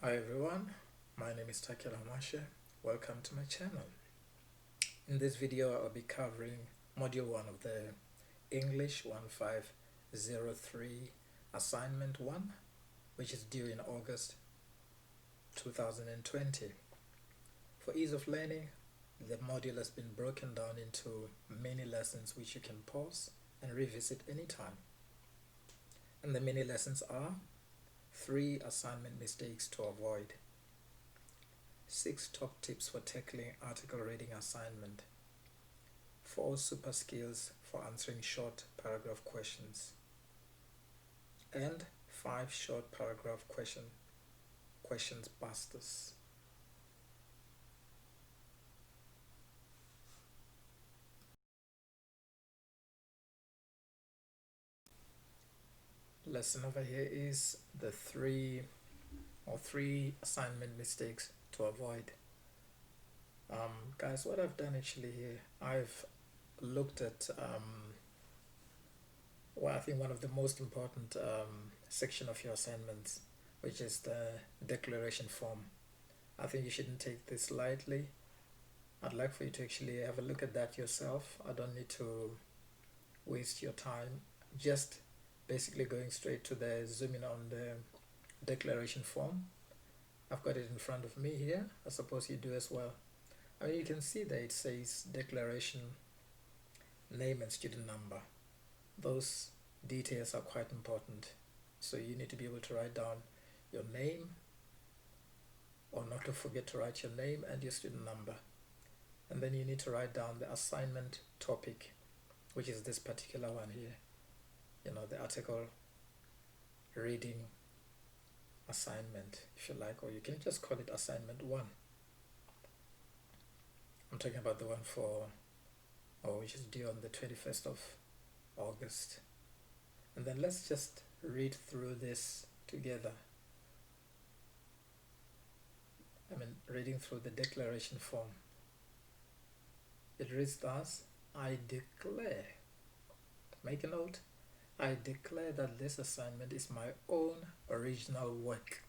Hi everyone, my name is Takela Mashe. Welcome to my channel. In this video I'll be covering module 1 of the English 1503 assignment 1, which is due in August 2020. For ease of learning, the module has been broken down into mini lessons which you can pause and revisit anytime. And the mini lessons are 3 assignment mistakes to avoid, 6 top tips for tackling article reading assignment, 4 super skills for answering short paragraph questions, and 5 short paragraph questions busters. Lesson over here is the three assignment mistakes to avoid. Guys, what I've done actually here, I've looked at I think one of the most important section of your assignments, which is the declaration form. I think you shouldn't take this lightly. I'd like for you to actually have a look at that yourself. I don't need to waste your time just basically going straight to the zooming on the declaration form. I've got it in front of me here. I suppose you do as well. I mean, you can see that it says declaration name and student number. Those details are quite important, so you need to be able to write down your name, or not to forget to write your name and your student number. And then you need to write down the assignment topic, which is this particular one here, the article reading assignment, if you like, or you can just call it assignment 1. I'm talking about the one which is due on the 21st of August. And then let's just read through this together. Reading through the declaration form. It reads thus: I declare, make a note, I declare that this assignment is my own original work,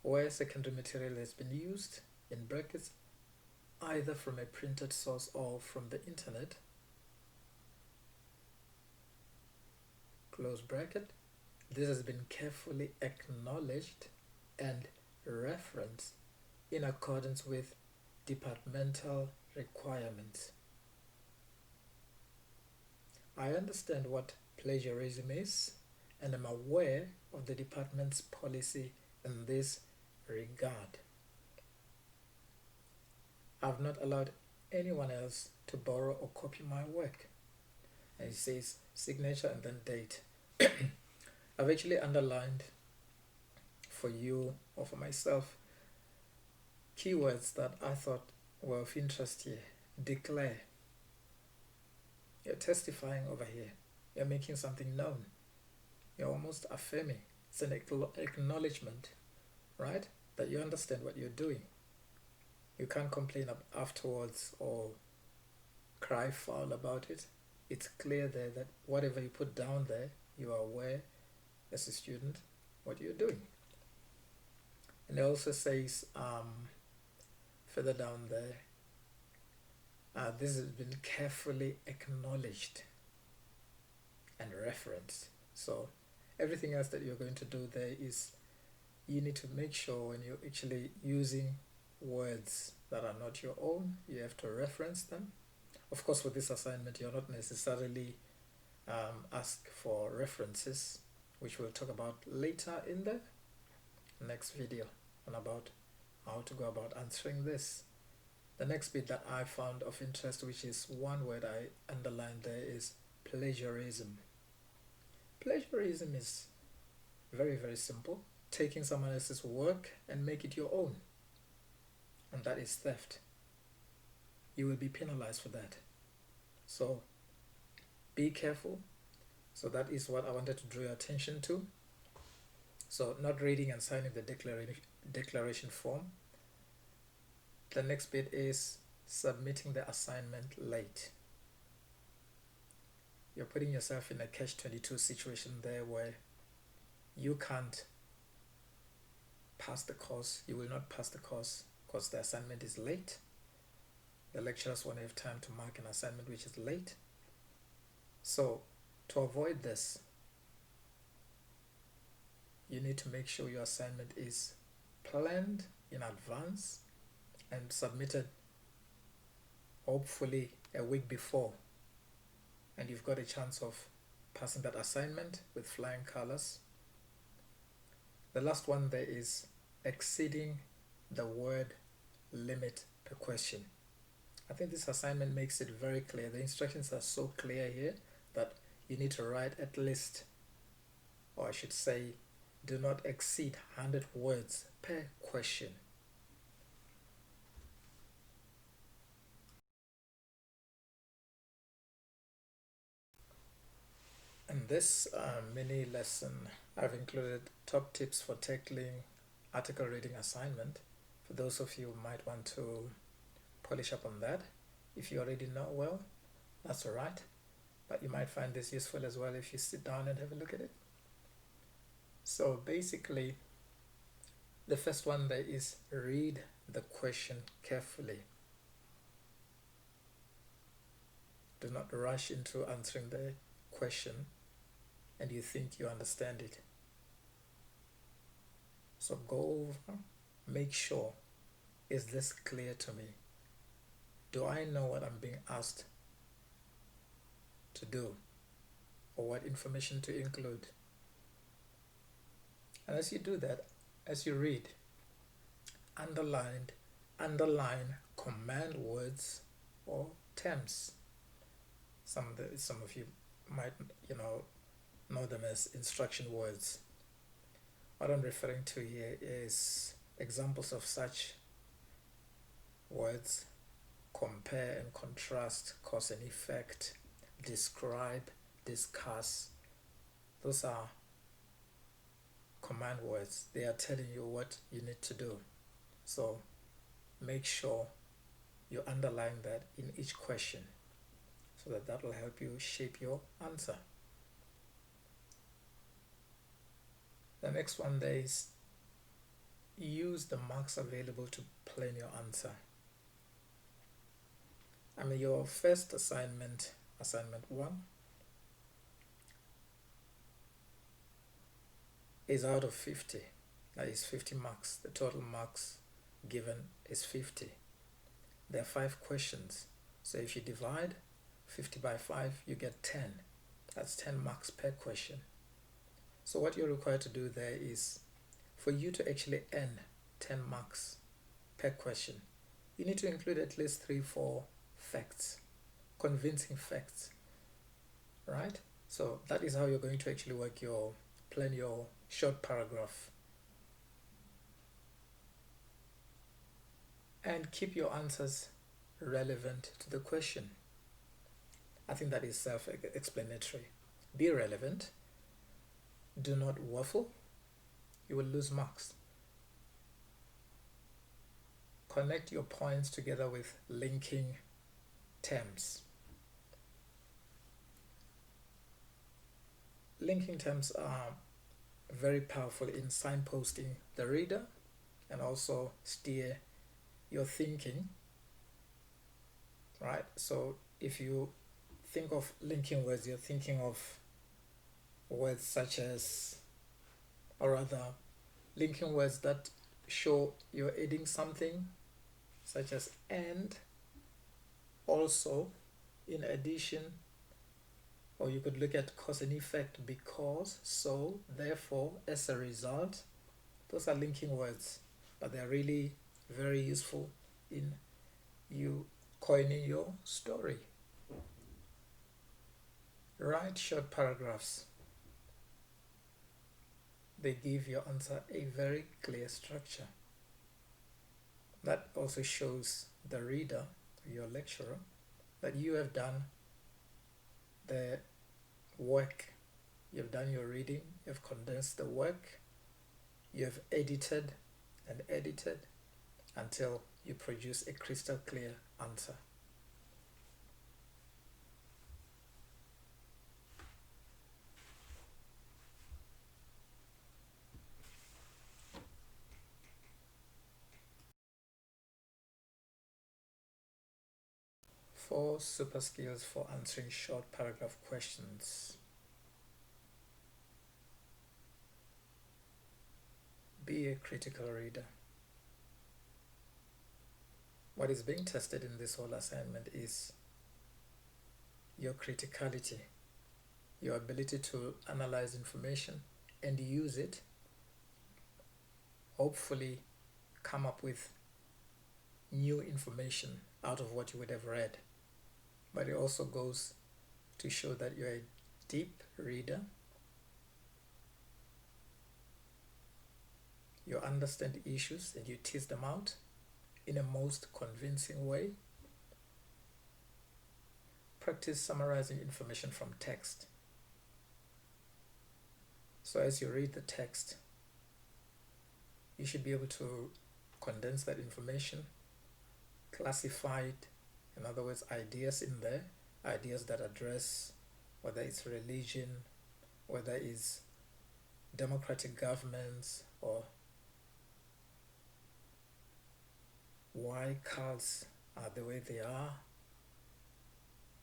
where secondary material has been used, in brackets, either from a printed source or from the internet, close bracket. This has been carefully acknowledged and referenced in accordance with departmental requirements. I understand what plagiarism is and am aware of the department's policy in this regard. I have not allowed anyone else to borrow or copy my work. And it says signature and then date. I've actually underlined for you or for myself keywords that I thought were of interest here. Declare. You're testifying over here. You're making something known. You're almost affirming. It's an acknowledgement, right? That you understand what you're doing. You can't complain afterwards or cry foul about it. It's clear there that whatever you put down there, you are aware as a student what you're doing. And it also says further down there, this has been carefully acknowledged and referenced. So everything else that you're going to do there is you need to make sure when you're actually using words that are not your own, you have to reference them. Of course, for this assignment, you're not necessarily asked for references, which we'll talk about later in the next video on about how to go about answering this. The next bit that I found of interest, which is one word I underlined there, is plagiarism. Plagiarism is very, very simple. Taking someone else's work and make it your own. And that is theft. You will be penalized for that. So be careful. So that is what I wanted to draw your attention to. So not reading and signing the declaration form. The next bit is submitting the assignment late. You're putting yourself in a catch-22 situation there where you can't pass the course. You will not pass the course because the assignment is late. The lecturers won't have time to mark an assignment which is late. So to avoid this, you need to make sure your assignment is planned in advance and submitted hopefully a week before, and you've got a chance of passing that assignment with flying colors. The last one there is exceeding the word limit per question. I think this assignment makes it very clear. The instructions are so clear here that you need to write at least, or I should say, do not exceed 100 words per question. In this mini lesson, I've included top tips for tackling article reading assignment. For those of you who might want to polish up on that, if you already know well, that's alright. But you might find this useful as well if you sit down and have a look at it. So basically, the first one there is read the question carefully. Do not rush into answering the question and you think you understand it. So go over, make sure, is this clear to me? Do I know what I'm being asked to do, or what information to include? And as you do that, as you read, underline command words or terms. Some of you might know them as instruction words. What I'm referring to here is examples of such words: compare and contrast, cause and effect, describe, discuss. Those are command words. They are telling you what you need to do. So make sure you underline that in each question so that will help you shape your answer. The next one there is use the marks available to plan your answer. Your first assignment 1, is out of 50. That is 50 marks. The total marks given is 50. There are 5 questions. So if you divide 50 by 5, you get 10. That's 10 marks per question. So what you're required to do there is, for you to actually earn 10 marks per question, you need to include at least 3-4 facts, convincing facts, right? So that is how you're going to actually plan your short paragraph. And keep your answers relevant to the question. I think that is self-explanatory. Be relevant. Do not waffle. You will lose marks. Connect your points together with linking terms. Linking terms are very powerful in signposting the reader and also steer your thinking, right? So if you think of linking words, you're thinking of words such as, or rather, linking words that show you're adding something, such as and, also, in addition, or you could look at cause and effect: because, so, therefore, as a result. Those are linking words, but they're really very useful in you coining your story. Write short paragraphs. They give your answer a very clear structure. That also shows the reader, your lecturer, that you have done the work. You've done your reading, you've condensed the work, you've edited and edited until you produce a crystal clear answer. 4 super skills for answering short paragraph questions. Be a critical reader. What is being tested in this whole assignment is your criticality, your ability to analyze information and use it, hopefully come up with new information out of what you would have read. But it also goes to show that you're a deep reader. You understand issues and you tease them out in a most convincing way. Practice summarizing information from text. So as you read the text, you should be able to condense that information, classify it, in other words, ideas in there, ideas that address whether it's religion, whether it's democratic governments, or why cults are the way they are.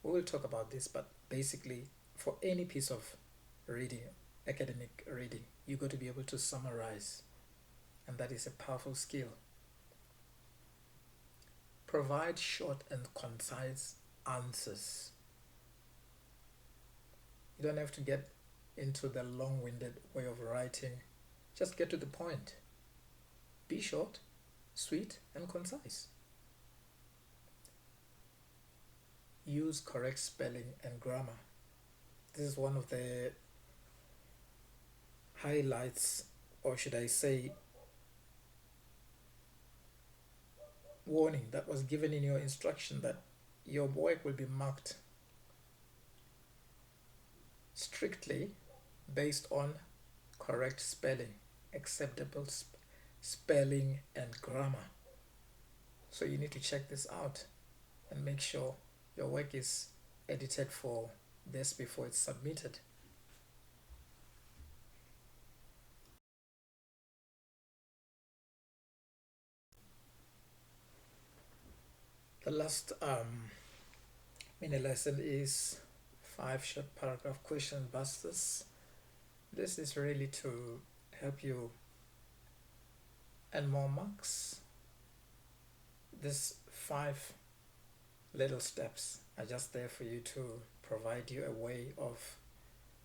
We will talk about this, but basically for any piece of reading, academic reading, you got to be able to summarize, and that is a powerful skill. Provide short and concise answers. You don't have to get into the long-winded way of writing. Just get to the point. Be short, sweet, and concise. Use correct spelling and grammar. This is one of the highlights, or should I say, warning that was given in your instruction, that your work will be marked strictly based on correct spelling, acceptable spelling and grammar. So you need to check this out and make sure your work is edited for this before it's submitted. The last mini lesson is 5 short paragraph question busters. This is really to help you earn more marks. These 5 little steps are just there for you to provide you a way of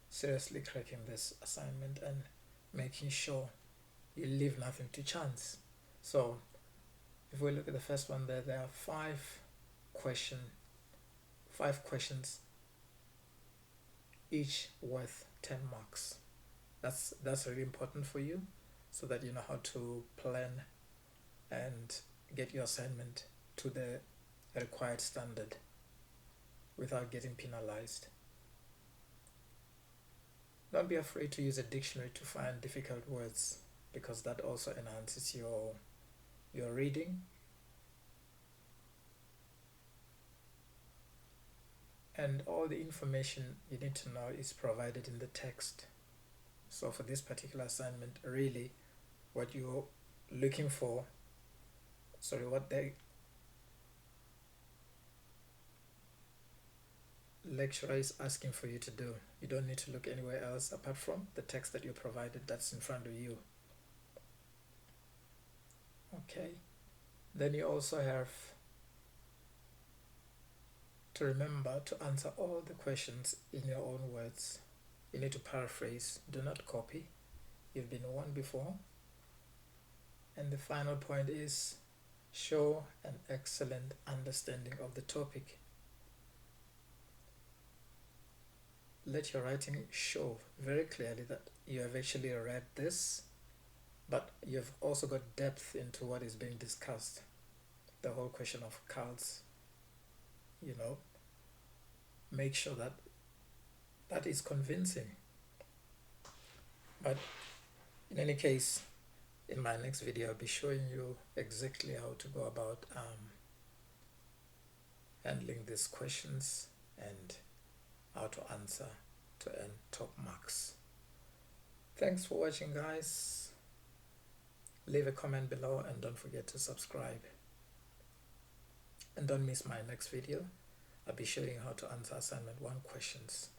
seriously cracking this assignment and making sure you leave nothing to chance. So if we look at the first one there are 5 questions, each worth 10 marks. That's really important for you, so that you know how to plan and get your assignment to the required standard without getting penalized. Don't be afraid to use a dictionary to find difficult words, because that also enhances your reading. And all the information you need to know is provided in the text. So for this particular assignment, really what you're looking for, what the lecturer is asking for you to do, you don't need to look anywhere else apart from the text that you provided that's in front of you. Okay, then you also have to remember to answer all the questions in your own words. You need to paraphrase, do not copy. You've been warned before. And the final point is show an excellent understanding of the topic. Let your writing show very clearly that you have actually read this, but you've also got depth into what is being discussed. The whole question of cults, make sure that that is convincing. But in any case, in my next video, I'll be showing you exactly how to go about handling these questions and how to answer to earn top marks. Thanks for watching, guys. Leave a comment below and don't forget to subscribe. And don't miss my next video. I'll be showing you how to answer assignment 1 questions